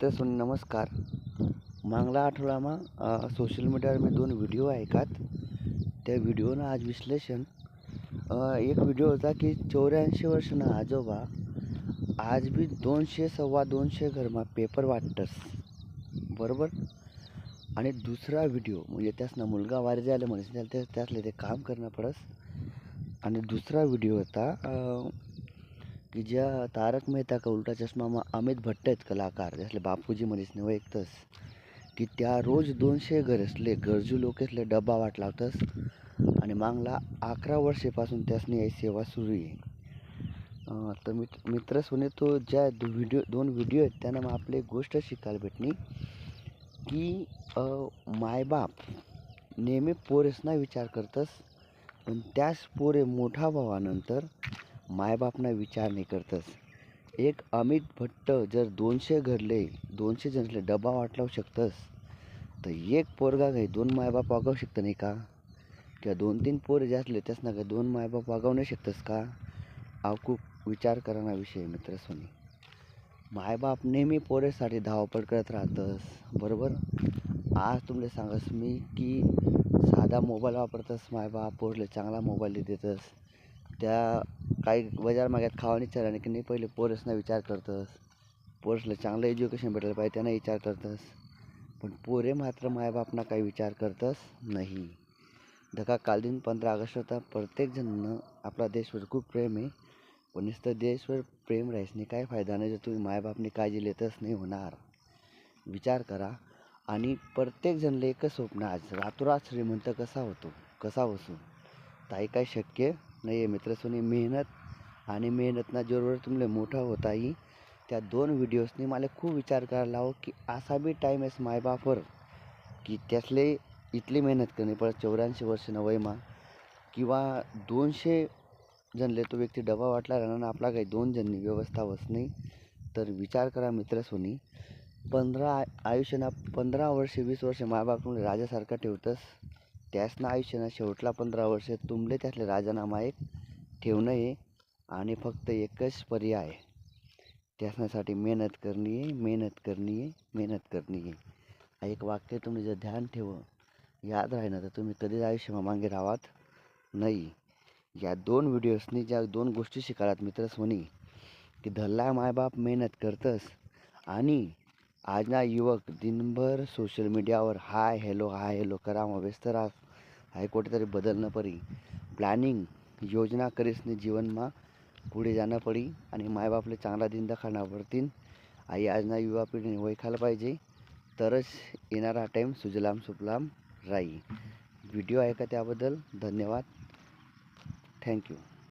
मित्रसुनी नमस्कार. मागला आठवडामा सोशल मीडियावर मी 2 व्हिडिओ ऐकात. त्या व्हिडिओनं आज विश्लेषण एक व्हिडिओ होता की 84 वर्षना आजोबा आज बी 200 सव्वा 200 घरमा पेपर वाटतस, बरोबर. आणि दुसरा व्हिडिओ म्हणजे त्यासना मुलगा वारी झाला म्हणजे त्यातले ते काम करणं पडस. आणि दुसरा व्हिडिओ होता की ज्या तारक मेहता का उल्टा चष्मामा अमित भट्ट आहेत कलाकार, जसले बापूजी मनीस ने ऐकतस की त्या रोज 200 घरसले गरजू लोकेसले डब्बा वाट लावतस. आणि मागला 11 वर्षापासून त्यासनी ही सेवा सुरू आहे. तर मित्र सुने तो ज्या दोन व्हिडिओ आहेत त्यांना मग आपली एक गोष्ट शिकायला भेटणी की मायबाप नेहमी पोरेसना विचार करतस, पण त्याच पोरे मोठा भावानंतर मायबापना विचार नाही करतस. एक अमित भट्ट जर 200 घरले 200 जणले डबा वाटलावू शकतस, तर एक पोरगा काही 2 मायबाप वागवू शकतं नाही का? किंवा 2-3 पोरे जास्तले त्यासना काही 2 मायबाप वागवू नाही शकतस का? खूप विचार करणारा विषय मित्रसोनी. मायबाप नेहमी पोरेसाठी धावपळ करत राहतस, बरोबर. आज तुमले सांगस मी की साधा मोबाईल वापरतस मायबाप, पोरले चांगला मोबाईल देतस. त्या काही बजार माग्यात खावानी विचार की नाही पहिले पोरेसना विचार करतस, पोरेसला चांगलं एज्युकेशन भेटायला पाहिजे त्यांना विचार करतस. पण पोरे मात्र मायबापना काही विचार करतस नाही. धका कालदिन 15 ऑगस्ट होता. प्रत्येकजण आपला देशवर खूप प्रेम आहे, पण नुसतं देशवर प्रेम राहायचं काय फायदा नाही जर तुम्ही मायबापनी काळजी लेतच नाही होणार. विचार करा. आणि प्रत्येकजणले एकच स्वप्न आज रातोरात श्रीमंत कसा बसू, ताई काय शक्य नाही आहे मित्रसोनी. मेहनतना जोरवर तुमले मोठा होता येईल. त्या 2 व्हिडिओसनी मला खूप विचार करायला लावो की असा बी टाईम आहे मायबापवर की त्यासले इतली मेहनत करणे परत 84 वर्ष वयमा किंवा 200 जणले तो व्यक्ती डबा वाटला राहणार आपला काही 2 जणनी व्यवस्था होत नाही. तर विचार करा मित्रसोनी. 15 वर्ष 20 वर्ष मायबाप तुमले राजासारखा ठेवतस, त्यासना आयुष्याना शेवटला 15 वर्ष तुमले त्यातले राजानामा एक ठेवणं आहे. आणि फक्त एकच पर्याय, त्यासाठी मेहनत करणी आहे. एक वाक्य तुम्ही जर ध्यान याद राहिलं तर तुम्ही कधीच आयुष्यामध्ये मागे राहत नाही. या 2 व्हिडिओसनी ज्या 2 गोष्टी शिकायलात मित्रसोनी की धल्ला मायबाप मेहनत करतस. आणि आजना युवक दिनभर सोशल मीडियावर हाय हॅलो करामा व्यस्त राह. हाय कुठेतरी बदलणं पडी, प्लॅनिंग योजना करीसनी जीवनमा पुढे जाणं पडी. आणि मायबापले चांगला दिन दाखवणार पडतील. आई आजना युवा पिढीने ओळखायला पाहिजे, तरच येणारा टाईम सुजलाम सुफलाम राहील. व्हिडिओ ऐका त्याबद्दल धन्यवाद. थँक्यू.